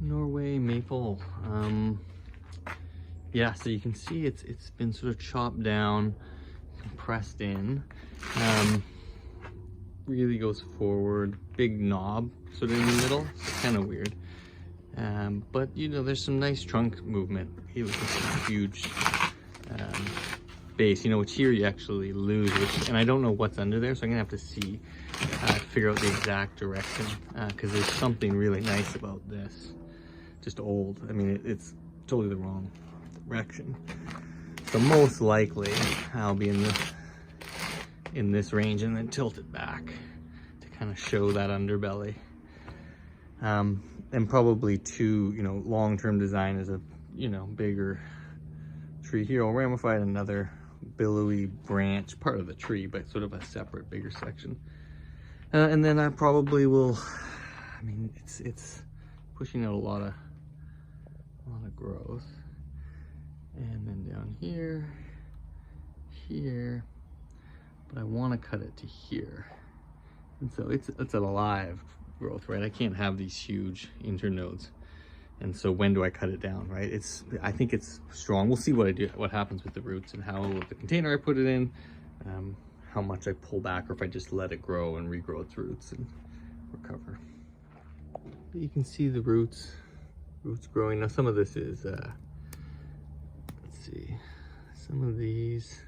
Norway maple. Yeah, so you can see it's been sort of chopped down, compressed in. Really goes forward, big knob sort of in the middle. It's kind of weird. But you know, there's some nice trunk movement. It was a huge base, you know, which here you actually lose, and I don't know what's under there, so I'm gonna have to see, figure out the exact direction, because there's something really nice about this. Just old. I mean, it's totally the wrong direction. So most likely I'll be in this range and then tilt it back to kind of show that underbelly. And probably too, you know, long-term design is a, you know, bigger tree here. I'll ramify another billowy branch, part of the tree, but sort of a separate, bigger section. And then I probably will, I mean, it's pushing out a lot of growth. And then down here, but I want to cut it to here. And so it's an alive growth, right? I can't have these huge internodes. And so when do I cut it down, right? I think it's strong. We'll see what happens with the roots and how the container I put it in, how much I pull back, or if I just let it grow and regrow its roots and recover. But you can see the roots growing. Now some of this is, let's see, some of these,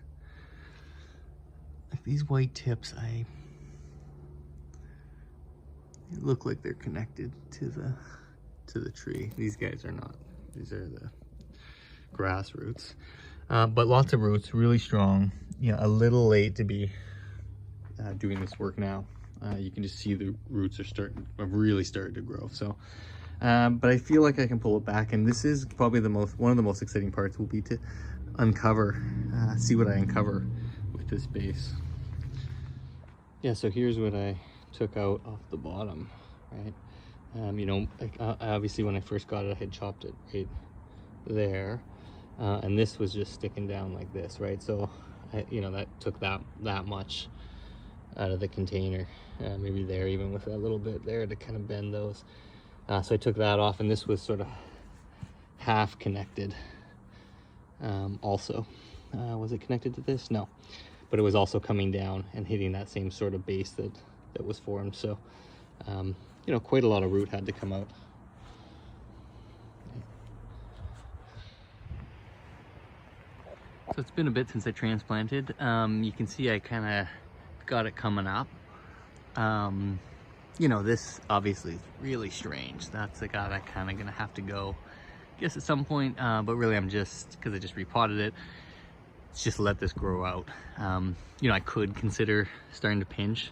like these white tips, they look like they're connected to the tree. These guys are not. These are the grass roots. But lots of roots, really strong. You know, a little late to be doing this work now. You can just see the roots are really starting to grow. So, but I feel like I can pull it back, and this is probably one of the most exciting parts will be to uncover, see what I uncover with this base. Yeah, so here's what I took out off the bottom, right? You know, obviously when I first got it, I had chopped it right there, and this was just sticking down like this, right? So, you know, that took that much out of the container, maybe there, even with a little bit there to kind of bend those. So I took that off, and this was sort of half connected. Also, was it connected to this? No, but it was also coming down and hitting that same sort of base that was formed. So, you know, quite a lot of root had to come out. So it's been a bit since I transplanted. You can see I kind of got it coming up. You know, this obviously is really strange. That's a guy that kind of gonna have to go, I guess, at some point, but really I'm just, because I just repotted it, just let this grow out. You know, I could consider starting to pinch.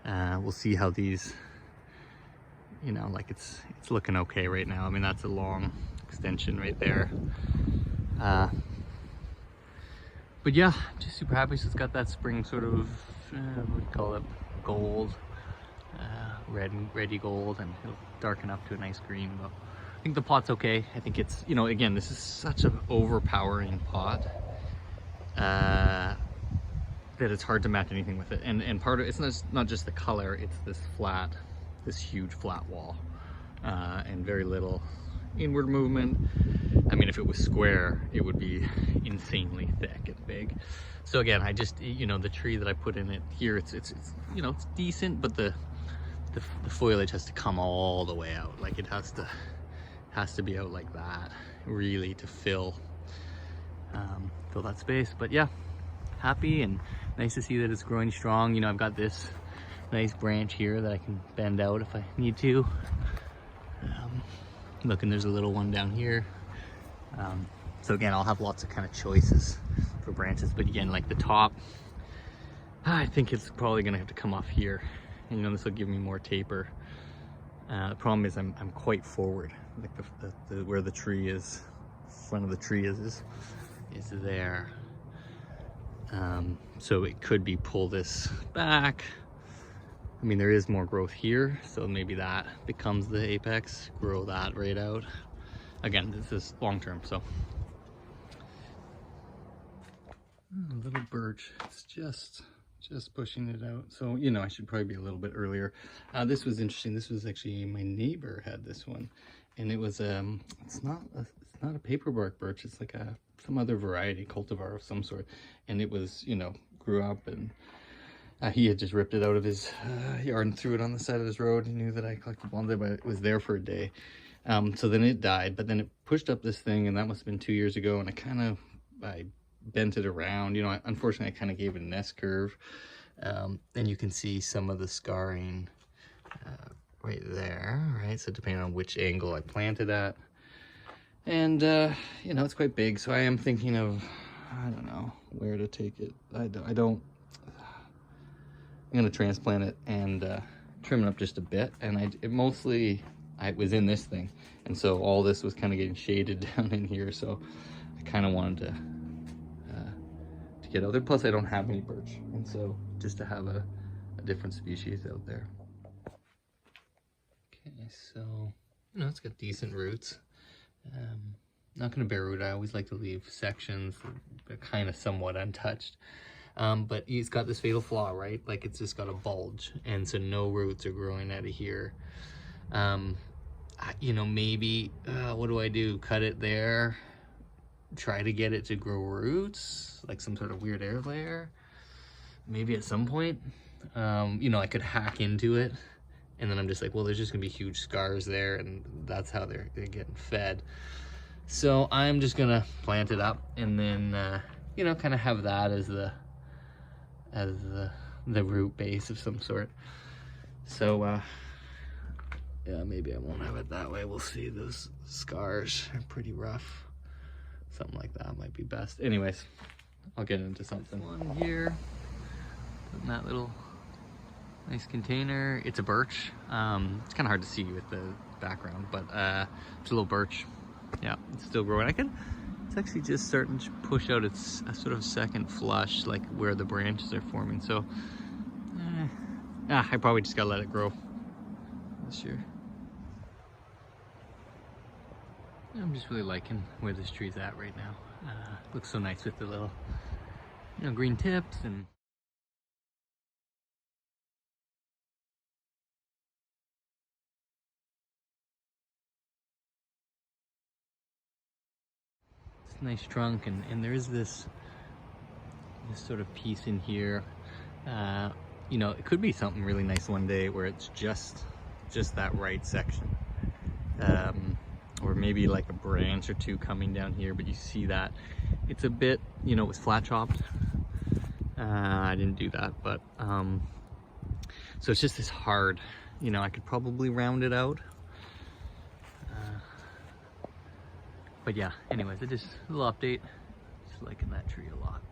We'll see how these, you know, like it's looking okay right now. I mean, that's a long extension right there. But yeah, just super happy. So it's got that spring sort of, what do you call it, gold, ready gold, and it'll darken up to a nice green. But I think the pot's okay. I think it's, you know, again, this is such an overpowering pot that it's hard to match anything with it. And part of it's not just the color, it's this huge flat wall, and very little inward movement. I mean, if it was square, it would be insanely thick and big. So again, I just, you know, the tree that I put in it here, it's you know, it's decent, but the foliage has to come all the way out. Like it has to be out like that, really, to fill that space. But yeah, happy and nice to see that it's growing strong. You know, I've got this nice branch here that I can bend out if I need to. Look, and there's a little one down here. So again, I'll have lots of kind of choices for branches, but again, like the top, I think it's probably gonna have to come off here. And, you know, this will give me more taper. The problem is I'm quite forward, like where the tree is, front of the tree is there. So it could be pull this back. I mean, there is more growth here, so maybe that becomes the apex, grow that right out. Again, this is long term, so. A little birch, it's just pushing it out. So, you know, I should probably be a little bit earlier. This was interesting. This was actually, my neighbor had this one, and it was it's not a paperbark birch. It's like some other variety, cultivar of some sort, and it was, you know, grew up, and he had just ripped it out of his yard and threw it on the side of his road. He knew that I collected bonsai, but it was there for a day. So then it died, but then it pushed up this thing, and that must have been 2 years ago, and I bent it around, you know. Unfortunately I kind of gave it an S curve, and you can see some of the scarring right there, right? So depending on which angle I planted at, and you know, it's quite big, so I am thinking of, I don't know where to take it. I'm gonna transplant it and trim it up just a bit, and it was in this thing, and so all this was kind of getting shaded down in here, so I kind of wanted to get out there. Plus I don't have any birch, and so just to have a different species out there. Okay, so, you know, it's got decent roots. Not gonna bare root. I always like to leave sections that are kind of somewhat untouched. But he's got this fatal flaw, right? Like, it's just got a bulge, and so no roots are growing out of here. You know, maybe, what do I do? Cut it there, try to get it to grow roots, like some sort of weird air layer. Maybe at some point, you know, I could hack into it, and then I'm just like, well, there's just gonna be huge scars there, and that's how they're getting fed. So I'm just gonna plant it up, and then, you know, kind of have that as the root base of some sort. So yeah, maybe I won't have it that way. We'll see. Those scars are pretty rough. Something like that might be best. Anyways, I'll get into something. One here, put in that little nice container. It's a birch. It's kind of hard to see with the background, but it's a little birch. Yeah, it's still growing. It's actually just starting to push out its sort of second flush, like where the branches are forming. So I probably just gotta let it grow this year. I'm just really liking where this tree's at right now. Looks so nice with the little, you know, green tips, and it's a nice trunk, and there is this sort of piece in here. You know, it could be something really nice one day where it's just that right section. Or maybe like a branch or two coming down here, but you see that it's a bit, you know, it was flat chopped. I didn't do that, but so it's just this hard, you know, I could probably round it out. But yeah, anyways, a little update. Just liking that tree a lot.